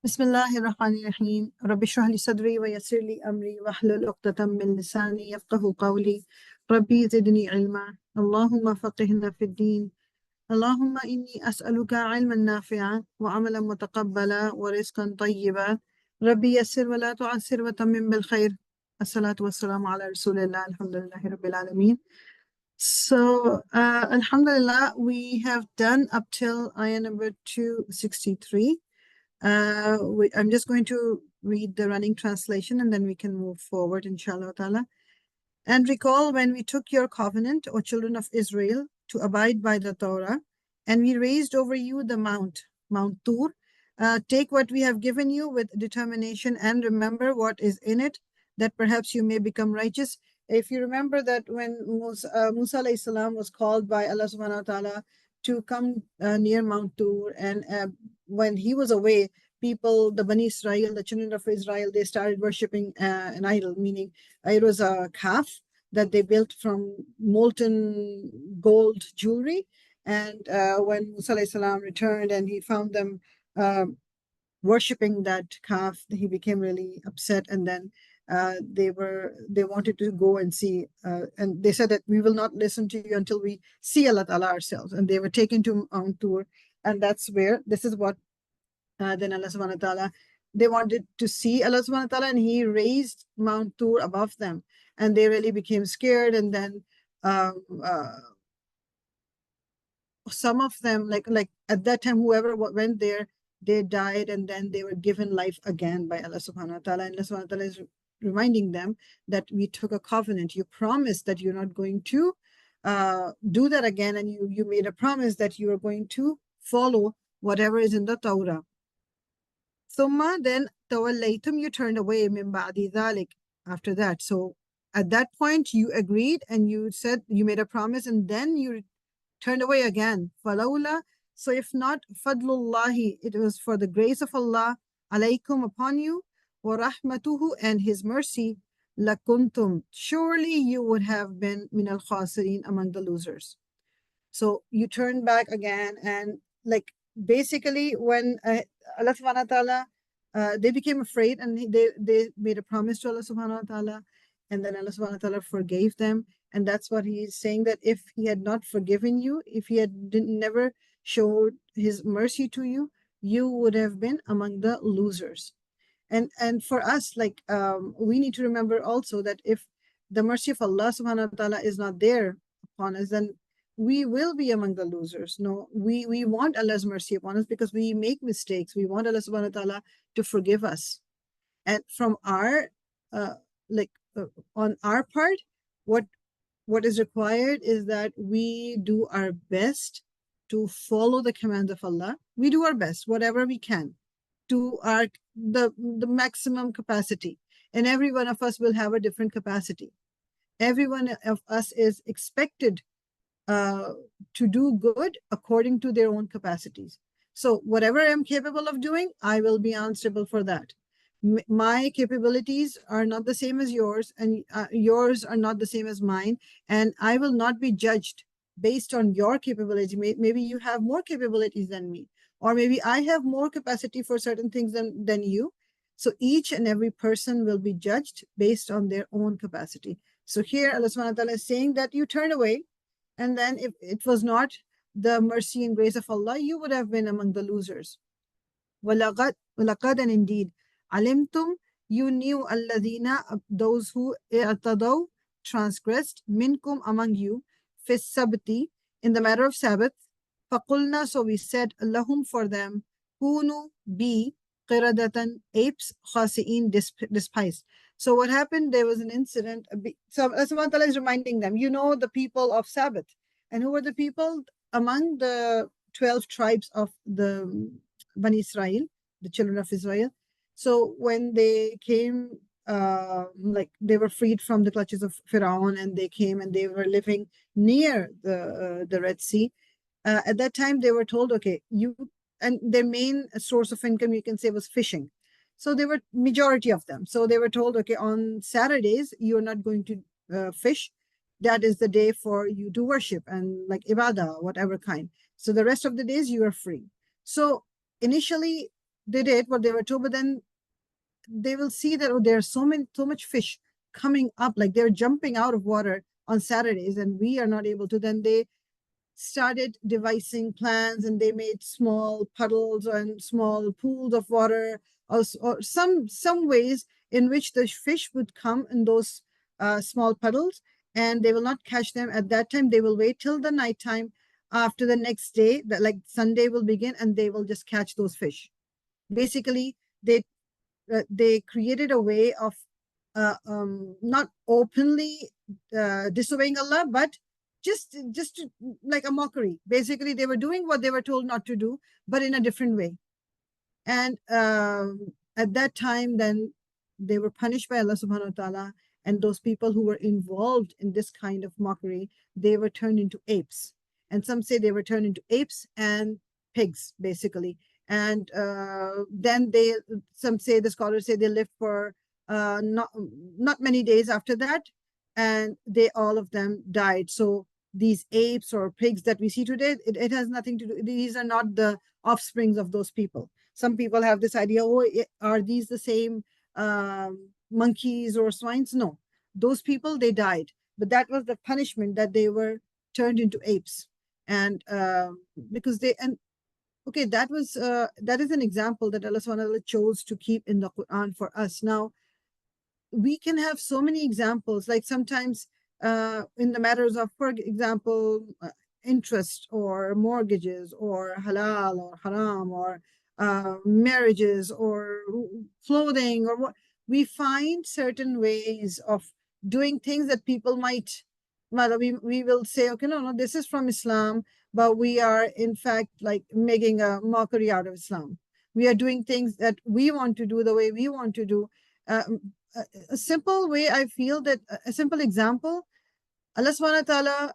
Bismillahir Rahmanir Rahim. Rabbi shrah li sadri wa yassir li amri wahlul 'uqdatam min lisani yafqahu qawli. Rabbi zidni ilma. Allahumma faqihna fid din. Allahumma inni as'aluka ilman nafi'a wa amalan mutaqabbala wa rizqan tayyiba. Rabbi yassir wa la tu'assir wa tammim bil khair. As-salatu was-salamu ala Rasulillah. Alhamdulillahi Rabbil Alameen. So, Alhamdulillah, we have done up till ayah number 263. I'm just going to read the running translation and then we can move forward, inshallah ta'ala. And recall when we took your covenant, O children of Israel, to abide by the Torah, and we raised over you the Mount Tur. Take what we have given you with determination and remember what is in it, that perhaps you may become righteous. If you remember that when Musa alayhi salam was called by Allah subhanahu wa ta'ala to come near Mount Tur, and when he was away, people, the Bani Israel, the children of Israel, they started worshipping an idol, meaning it was a calf that they built from molten gold jewelry. And when Musa alayhi salam returned and he found them worshipping that calf, he became really upset. And then they wanted to go and see, and they said that we will not listen to you until we see Allah Ta'ala ourselves. And they were taken to Mount Tur, and that's where this is what then Allah subhanahu wa ta'ala, they wanted to see Allah subhanahu wa ta'ala, and he raised Mount Tur above them, and they really became scared. And then some of them, like at that time, whoever went there, they died, and then they were given life again by Allah subhanahu wa ta'ala. And Allah subhanahu wa ta'ala is reminding them that we took a covenant. You promised that you're not going to do that again, and you made a promise that you are going to follow whatever is in the Torah. Thumma, then tawallaytum, you turned away, min ba'di dhalik, after that. So at that point you agreed and you said, you made a promise, and then you turned away again. Falawla, so if not, fadlullahi, it was for the grace of Allah, alaykum, upon you, wa rahmatuhu, and his mercy, lakuntum, surely you would have been min al khasirin, among the losers. So you turn back again, and like basically when Allah subhanahu wa ta'ala, they became afraid, and they made a promise to Allah subhanahu wa ta'ala, and then Allah subhanahu wa ta'ala forgave them. And that's what he is saying, that if he had not forgiven you, if he had never showed his mercy to you, you would have been among the losers. And for us, like we need to remember also that if the mercy of Allah subhanahu wa ta'ala is not there upon us, then we will be among the losers. No, we want Allah's mercy upon us because we make mistakes. We want Allah subhanahu wa ta'ala to forgive us. And from our on our part, what is required is that we do our best to follow the commands of Allah. We do our best, whatever we can, to the maximum capacity. And every one of us will have a different capacity. Every one of us is expected to do good according to their own capacities. So whatever I'm capable of doing, I will be answerable for that. My capabilities are not the same as yours, and yours are not the same as mine, and I will not be judged based on your capability. Maybe you have more capabilities than me, or maybe I have more capacity for certain things than you. So each and every person will be judged based on their own capacity. So here Allah subhanahu wa ta'ala is saying that you turn away, and then if it was not the mercy and grace of Allah, you would have been among the losers. وَلَقَدْ, and indeed, alimtum, you knew, alladhina, those who i'tadaw, transgressed, minkum, among you, fis sabti, in the matter of Sabbath. Faqulna, so we said, lahum, for them, kunu, be, qiradatan, apes, khasi'in, despised. So what happened, there was an incident. So Allah subhanahu wa ta'ala is reminding them, you know the people of Sabbath. And who were the people? Among the 12 tribes of the Bani Israel, the children of Israel. So when they came, like they were freed from the clutches of Pharaoh, and they came and they were living near the Red Sea. At that time, they were told, okay, and their main source of income, you can say, was fishing. So they were majority of them. So they were told, okay, on Saturdays, you're not going to fish. That is the day for you to worship and like ibadah, whatever kind. So the rest of the days you are free. So initially, they did what they were told, but then they will see that, oh, there's so much fish coming up, like they're jumping out of water on Saturdays, and we are not able to. Then they started devising plans, and they made small puddles and small pools of water, or some ways in which the fish would come in those small puddles, and they will not catch them at that time. They will wait till the nighttime after the next day, that like Sunday will begin, and they will just catch those fish. Basically, they created a way of not openly disobeying Allah, but just like a mockery. Basically, they were doing what they were told not to do, but in a different way. And at that time, then they were punished by Allah subhanahu wa ta'ala. And those people who were involved in this kind of mockery, they were turned into apes. And some say they were turned into apes and pigs, basically. And then some say, the scholars say, they lived for not many days after that, and they all of them died. So these apes or pigs that we see today, it has nothing to do. These are not the offsprings of those people. Some people have this idea, oh, are these the same monkeys or swines? No, those people, they died, but that was the punishment, that they were turned into apes. And because they, and okay, that is an example that Allah subhanahu wa ta'ala chose to keep in the Quran for us. Now, we can have so many examples, like sometimes in the matters of, for example, interest or mortgages or halal or haram or marriages or clothing or what, we find certain ways of doing things that people might, well, we will say, okay, no, this is from Islam, but we are in fact like making a mockery out of Islam. We are doing things that we want to do the way we want to do. A simple way, I feel that a simple example, Allah subhanahu wa ta'ala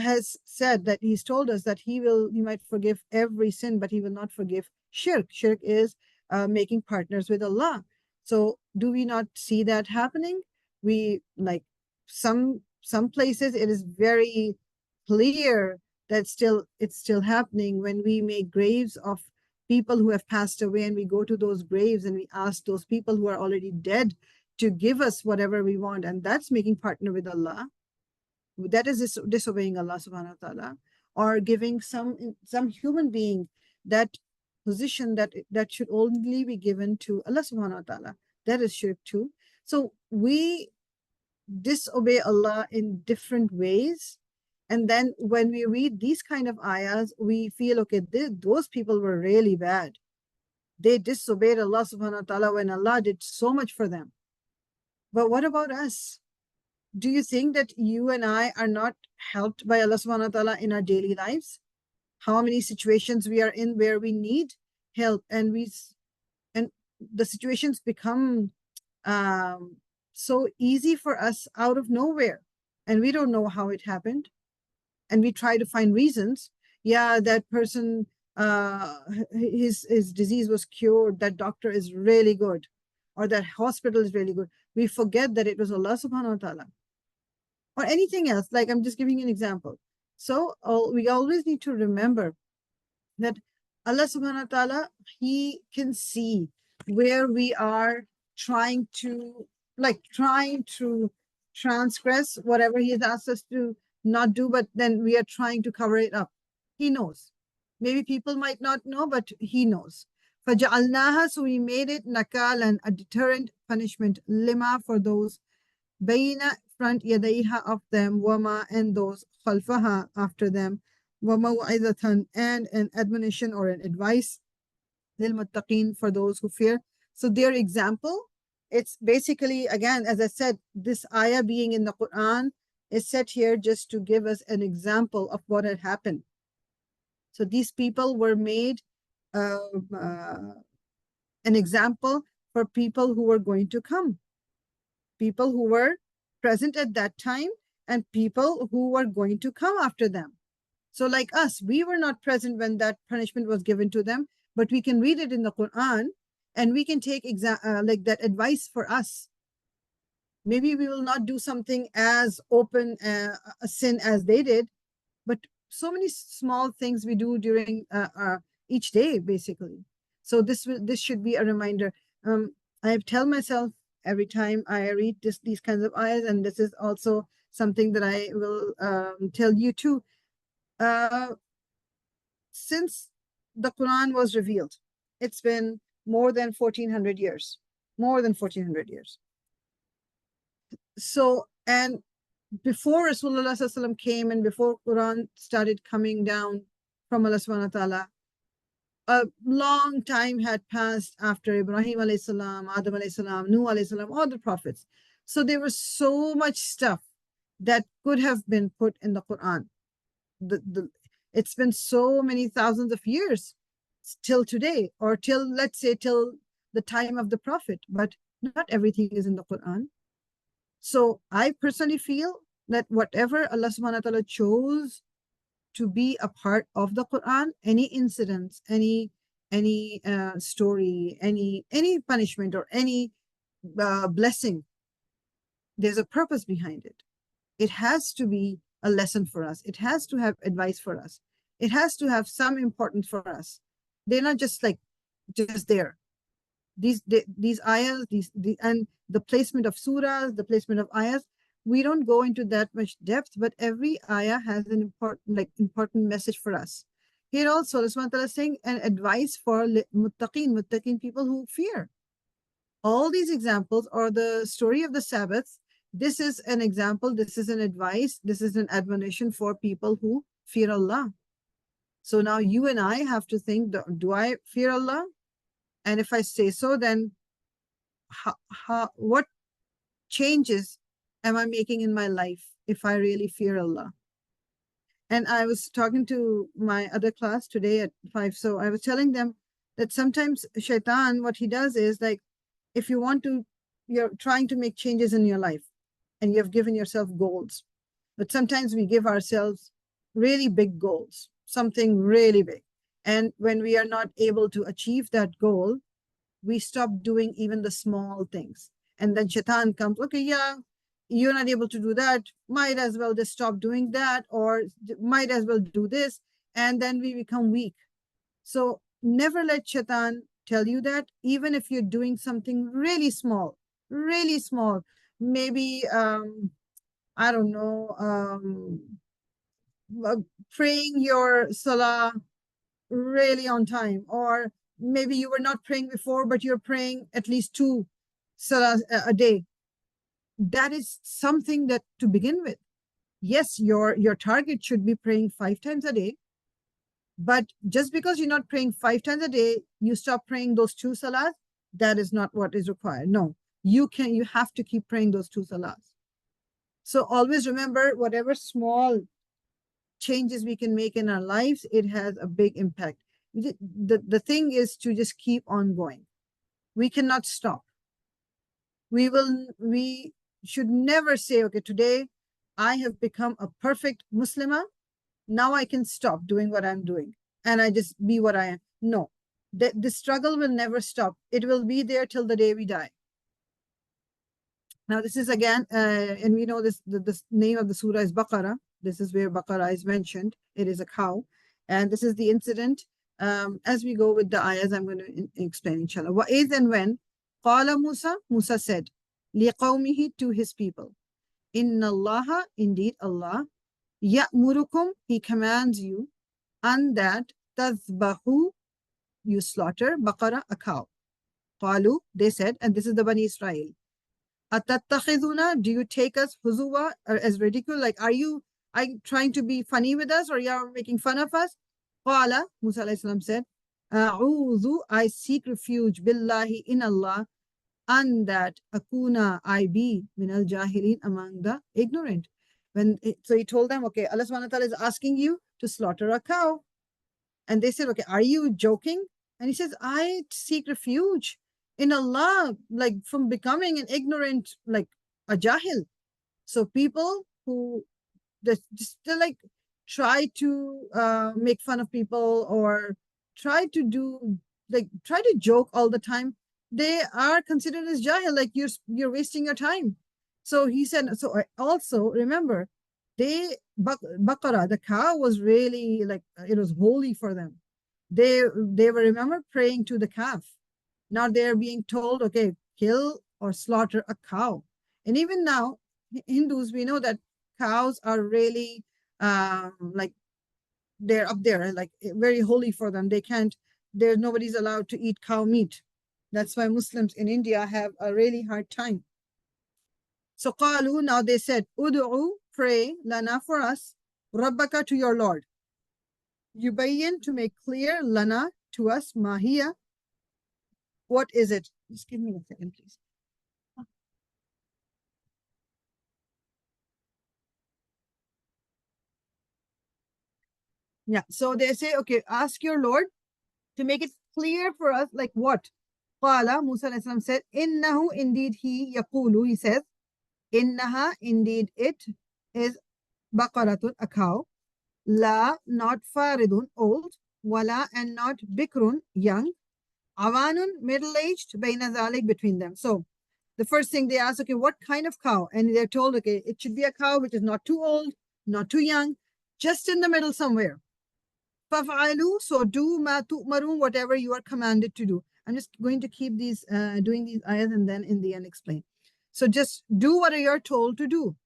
has said that He's told us that He might forgive every sin, but He will not forgive shirk. Shirk is making partners with Allah. So do we not see that happening? We, like, some places it is very clear that it's still happening, when we make graves of people who have passed away, and we go to those graves and we ask those people who are already dead to give us whatever we want, and that's making partner with Allah. That is disobeying Allah subhanahu wa ta'ala, or giving some human being that position that should only be given to Allah subhanahu wa ta'ala. That is shirk too. So we disobey Allah in different ways. And then when we read these kind of ayahs, we feel, okay, those people were really bad. They disobeyed Allah subhanahu wa ta'ala when Allah did so much for them. But what about us? Do you think that you and I are not helped by Allah subhanahu wa ta'ala in our daily lives? How many situations we are in where we need help, and the situations become so easy for us out of nowhere, and we don't know how it happened, and we try to find reasons. Yeah, that person, his disease was cured, that doctor is really good, or that hospital is really good. We forget that it was Allah subhanahu wa ta'ala. Or anything else, like I'm just giving you an example. So we always need to remember that Allah subhanahu wa ta'ala, He can see where we are trying to transgress whatever He has asked us to not do, but then we are trying to cover it up. He knows. Maybe people might not know, but He knows. فَجَعَلْنَاهَا, so we made it nakalan, a deterrent punishment, lima, for those, bayna, front, yadayha, of them, wama, and those, khalfaha, after them, وَمَوْعِظَةً, and an admonition or an advice, لِلْمُتَّقِينَ, for those who fear. So their example, it's basically, again, as I said, this ayah being in the Quran is set here just to give us an example of what had happened. So these people were made an example for people who were going to come, people who were present at that time, and people who were going to come after them. So like us, we were not present when that punishment was given to them, but we can read it in the Quran, and we can take like that advice for us. Maybe we will not do something as open a sin as they did, but so many small things we do during each day, basically. So this should be a reminder. I tell myself every time I read these kinds of ayahs, and this is also something that I will tell you too. Since the Quran was revealed, it's been more than 1400 years. More than 1400 years. So, and before Rasulullah ﷺ came and before Quran started coming down from Allah subhanahu wa ta'ala, a long time had passed after Ibrahim alayhi salam, Adam alayhi salam, Nuh alayhi salam, all the prophets. So there was so much stuff that could have been put in the Quran. It's been so many thousands of years till today, or till, let's say, till the time of the Prophet, but not everything is in the Quran. So I personally feel that whatever Allah subhanahu wa ta'ala chose to be a part of the Quran, any incidents, any story, any punishment or any blessing, there's a purpose behind it. It has to be a lesson for us. It has to have advice for us. It has to have some importance for us. They're not just like just there. These ayahs, and the placement of surahs, the placement of ayahs, we don't go into that much depth, but every ayah has an important message for us. Here also, Allah subhanahu wa ta'ala is saying an advice for muttaqin, people who fear. All these examples, or the story of the Sabbath, this is an example, this is an advice, this is an admonition for people who fear Allah. So now you and I have to think, do I fear Allah? And if I say so, then what changes am I making in my life if I really fear Allah? And I was talking to my other class today at 5. So I was telling them that sometimes shaitan, what he does is, like, if you're trying to make changes in your life and you have given yourself goals, but sometimes we give ourselves really big goals, something really big. And when we are not able to achieve that goal, we stop doing even the small things. And then shaitan comes, okay, yeah, you're not able to do that. Might as well just stop doing that, or might as well do this. And then we become weak. So never let shaitan tell you that, even if you're doing something really small, maybe, I don't know, praying your salah really on time, or maybe you were not praying before, but you're praying at least 2 salahs a day. That is something that, to begin with, yes, your target should be praying 5 times a day. But just because you're not praying 5 times a day, you stop praying those 2 salahs. That is not what is required. No, you have to keep praying those 2 salahs. So always remember, whatever small changes we can make in our lives, it has a big impact. The thing is to just keep on going. We cannot stop. We should never say, okay, today I have become a perfect Muslimah. Now I can stop doing what I'm doing and I just be what I am. No, the struggle will never stop. It will be there till the day we die. Now this is again, and we know this, the name of the surah is Baqarah. This is where Baqarah is mentioned. It is a cow. And this is the incident. As we go with the ayahs, I'm going to explain, inshallah. وَإِذْ and when قَالَ Musa said, لِقَوْمِهِ to his people, Inna Allah, indeed Allah, يَأْمُرُكُمْ, he commands you, and that تَذْبَحُ, you slaughter, Baqarah, a cow. قَالُوا, they said, and this is the Bani Israel, أَتَتَّخِذُنَا, do you take us huzuwa, as ridicule? Like, are you trying to be funny with us, or you are making fun of us? Qala, Musa alayhi salam said, A'udhu, I seek refuge, billahi, in Allah, and that akuna, I be, min al jahilin, among the ignorant. So he told them, okay, Allah subhanahu wa ta'ala is asking you to slaughter a cow. And they said, okay, are you joking? And he says, I seek refuge in Allah, like from becoming an ignorant, like a jahil. So people who just like try to make fun of people, or try to joke all the time, they are considered as jahil, like you're wasting your time. So he said, so also remember, Baqarah, the cow, was really like, it was holy for them. They were, remember, praying to the calf. Now they're being told, okay, kill or slaughter a cow. And even now, Hindus, we know that cows are really like they're up there, like very holy for them. They can't, there's nobody's allowed to eat cow meat. That's why Muslims in India have a really hard time. So qalu, now they said, ud'u, pray, lana, for us, rabbaka, to your Lord. Yubayyin, to make clear, lana, to us, mahiya, what is it? Just give me a second, please. Yeah, so they say, okay, ask your Lord to make it clear for us, like what? Qala, Musa alayhi salam said, innahu, indeed he, yaqulu, he says, innaha, indeed it is baqaratun, a cow, la, not faridun, old, wala, and not bikrun, young, awanun, middle-aged, bayna zalik, between them. So the first thing they ask, okay, what kind of cow? And they're told, okay, it should be a cow which is not too old, not too young, just in the middle somewhere. Faf'alu, so do ma tu'marun, whatever you are commanded to do. I'm just going to keep these, doing these ayahs and then in the end explain. So just do what you're told to do.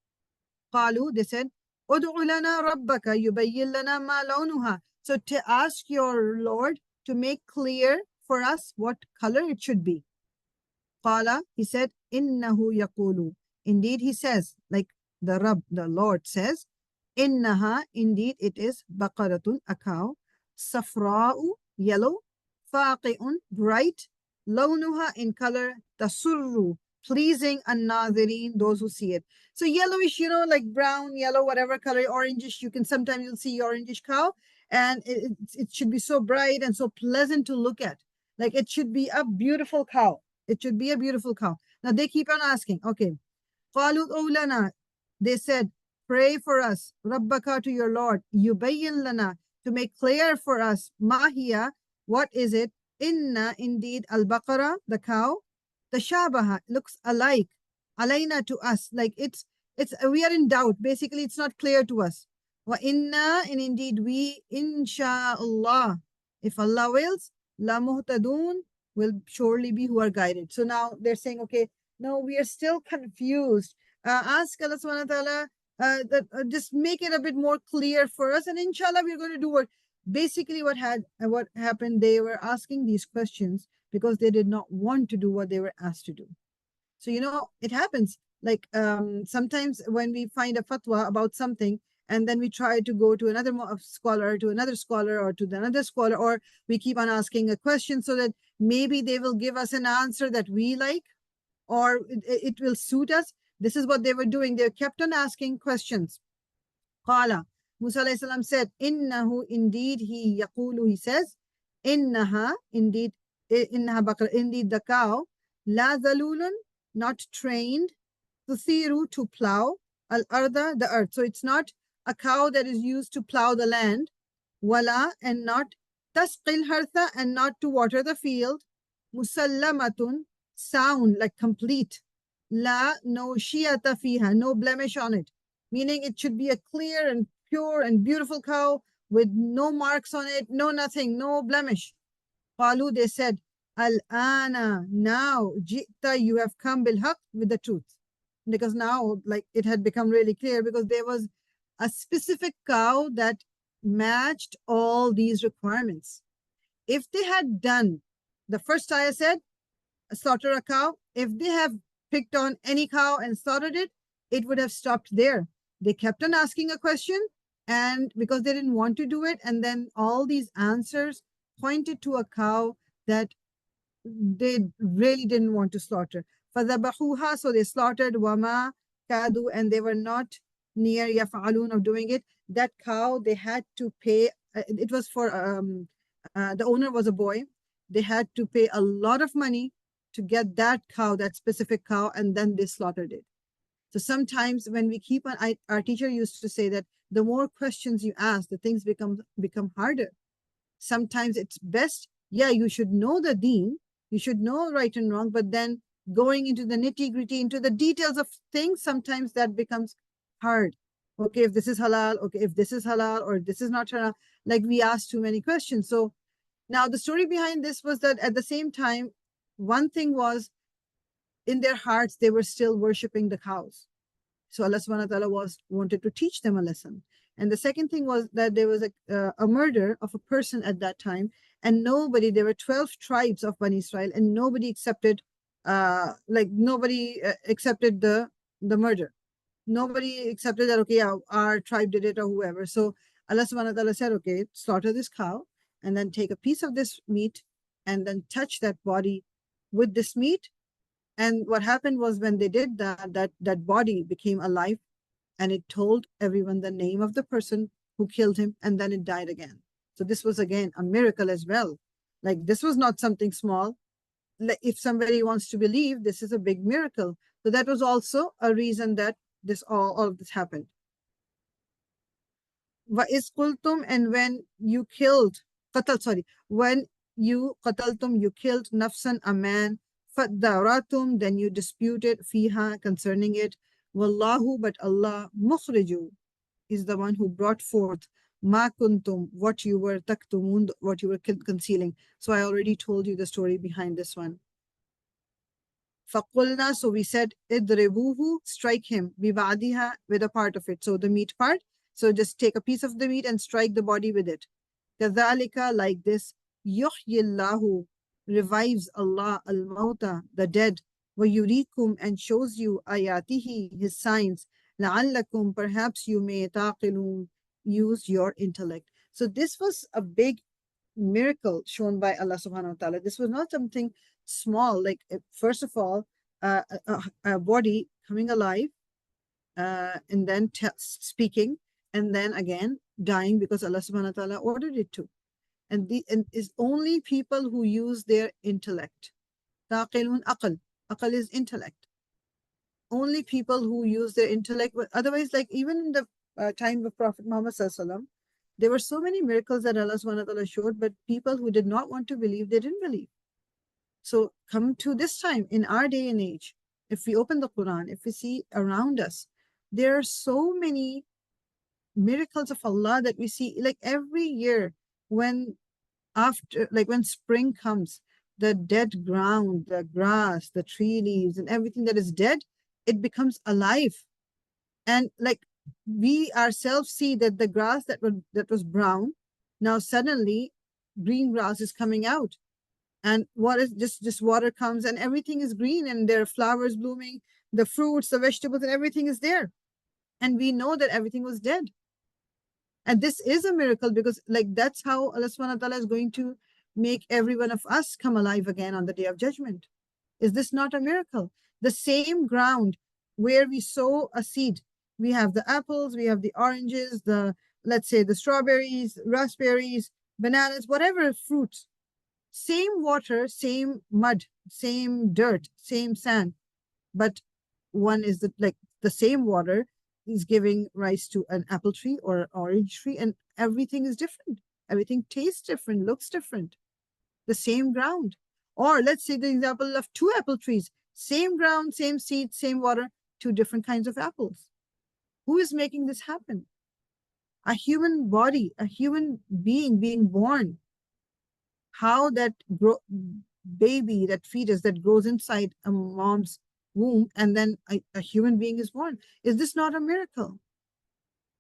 Qalu, they said, ud'u lana rabbaka yubayyin lana ma lawnuha. So to ask your Lord to make clear for us what color it should be. Qala, he said, innahu yaqulu. Indeed, he says, like the Rabb, the Lord says, innaha, indeed it is baqaratun, a cow, safra'u, yellow, faqi'un, bright, lawnuha, in color, tasurru, pleasing, an-nadhirin, those who see it. So yellowish, like brown, yellow, whatever color, orangish, you can sometimes you'll see orangish cow, and it should be so bright and so pleasant to look at. Like it should be a beautiful cow. It should be a beautiful cow. Now they keep on asking, okay, qalu lana, they said, pray for us, rabbaka, to your Lord, yubayyin lana, to make clear for us, mahiya, what is it? Inna, indeed, al-baqarah, the cow, the shabaha, looks alike, alayna, to us, like it's, we are in doubt. Basically, it's not clear to us. Wa inna, and indeed we, insha'Allah, if Allah wills, la muhtadun, will surely be who are guided. So now they're saying, okay, no, we are still confused. Ask Allah subhanahu wa ta'ala, just make it a bit more clear for us, and inshallah we're going to do what basically what happened. They were asking these questions because they did not want to do what they were asked to do. So it happens, like sometimes when we find a fatwa about something and then we try to go to another scholar, to another scholar, or to another scholar, or we keep on asking a question so that maybe they will give us an answer that we like, or it will suit us. This is what they were doing. They kept on asking questions. Qala, Musa alayhi salam said, innahu, indeed he, yaqulu, he says, innaha, indeed baqara, indeed the cow, la zalulun, not trained, tuthiru, to plow, al-arda, the earth. So it's not a cow that is used to plow the land, wala, and not tasqil hartha, and not to water the field, musallamatun, sound, like complete, la, no shiyata fiha, no blemish on it, meaning it should be a clear and pure and beautiful cow with no marks on it, no nothing, no blemish. Qalu, they said, al-ana, now, jita, you have come bil haqq, with the truth. Because now, like, it had become really clear, because there was a specific cow that matched all these requirements. If they had done, the first ayah said, slaughter a cow. If they have picked on any cow and slaughtered it, it would have stopped there. They kept on asking a question, and because they didn't want to do it, and then all these answers pointed to a cow that they really didn't want to slaughter. فَذَبَحُوهَا, so they slaughtered, وَمَا كَادُوا, and they were not near يَفْعَلُونَ, of doing it. That cow, they had to pay, it was for, the owner was a boy. They had to pay a lot of money to get that cow, that specific cow, and then they slaughtered it. So sometimes when we keep on, our teacher used to say that the more questions you ask, the things become harder. Sometimes it's best, yeah, you should know the deen, you should know right and wrong, but then going into the nitty-gritty, into the details of things, sometimes that becomes hard. Okay, if this is halal, okay, if this is halal, or this is not halal, like we ask too many questions. So Now, the story behind this was that at the same time, one thing was in their hearts, they were still worshipping the cows. So Allah subhanahu wa ta'ala wanted to teach them a lesson. And the second thing was that there was a murder of a person at that time, and there were 12 tribes of Bani Israel, and nobody accepted, nobody accepted the murder. Nobody accepted that, okay, yeah, our tribe did it or whoever. So Allah subhanahu wa ta'ala said, okay, slaughter this cow and then take a piece of this meat and then touch that body with this meat. And what happened was when they did that body became alive and it told everyone the name of the person who killed him, and then it died again. So this was again a miracle as well. Like, this was not something small. Like, if somebody wants to believe, this is a big miracle. So that was also a reason that all of this happened. وَإِذْ and when you killed, when you qataltum, you killed nafsan, a man, فَدَّارَتُمْ then you disputed fiha, concerning it. Wallahu, but Allah, mukhriju, is the one who brought forth ma kuntum, what you were taktumun, what you were concealing. So I already told you the story behind this one. فَقُلْنَا so we said, idribuhu, strike him, bibadiha, with a part of it. So the meat part. So just take a piece of the meat and strike the body with it. كَذَلِكَ, like this, يُحْيِي اللَّهُ, revives Allah al-mauta, the dead, وَيُرِيكُمْ, and shows you ayatihi, his signs, لَعَلَّكُمْ, perhaps you may taqilun, use your intellect. So this was a big miracle shown by Allah subhanahu wa ta'ala. This was not something small. Like, first of all, a body coming alive, and then speaking, and then again dying because Allah subhanahu wa ta'ala ordered it to. And is only people who use their intellect. Taqilun aql. Aql is intellect. Only people who use their intellect. Otherwise, like even in the time of Prophet Muhammad sallallahu alaihi wasallam, there were so many miracles that Allah subhanahu wa ta'ala showed, but people who did not want to believe, they didn't believe. So come to this time in our day and age, if we open the Quran, if we see around us, there are so many miracles of Allah that we see. Like every year when spring comes, the dead ground, the grass, the tree leaves, and everything that is dead, it becomes alive. And like we ourselves see that the grass that was brown, now suddenly green grass is coming out. And what is just water comes and everything is green, and there are flowers blooming, the fruits, the vegetables, and everything is there. And we know that everything was dead. And this is a miracle because like that's how Allah subhanahu wa ta'ala is going to make every one of us come alive again on the day of judgment. Is this not a miracle? The same ground where we sow a seed, we have the apples, we have the oranges, let's say the strawberries, raspberries, bananas, whatever fruits. Same water, same mud, same dirt, same sand. But one is the same water is giving rise to an apple tree or an orange tree, and everything is different. Everything tastes different, looks different. The same ground. Or let's say the example of two apple trees, same ground, same seed, same water, two different kinds of apples. Who is making this happen? A human body, a human being born. How that baby, that fetus that grows inside a mom's womb, and then a human being is born. Is this not a miracle?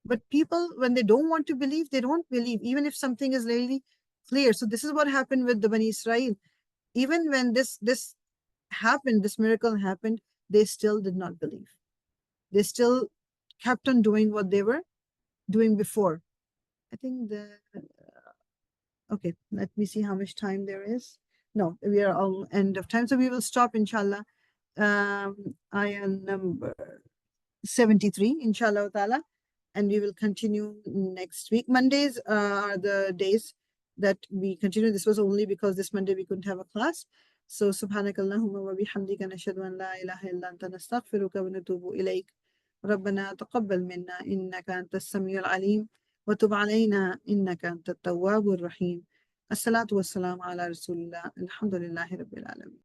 But people, when they don't want to believe, they don't believe, even if something is really clear. So this is what happened with the Bani Israel. Even when this happened, this miracle happened, they still did not believe. They still kept on doing what they were doing before. I think okay, let me see how much time there is. No, we are all end of time. So we will stop, inshallah. Ayah number 73, inshallah ta'ala. And we will continue next week. Mondays are the days that we continue. This was only because this Monday we couldn't have a class. So subhanakallahumma wa bihamdika nashhadu an la ilaha illa anta nastaghfiruka wa natubu ilayk. ربنا تقبل منا إنك أنت السميع العليم وتب علينا إنك أنت التواب الرحيم. الصلاة والسلام على رسول الله الحمد لله رب العالمين.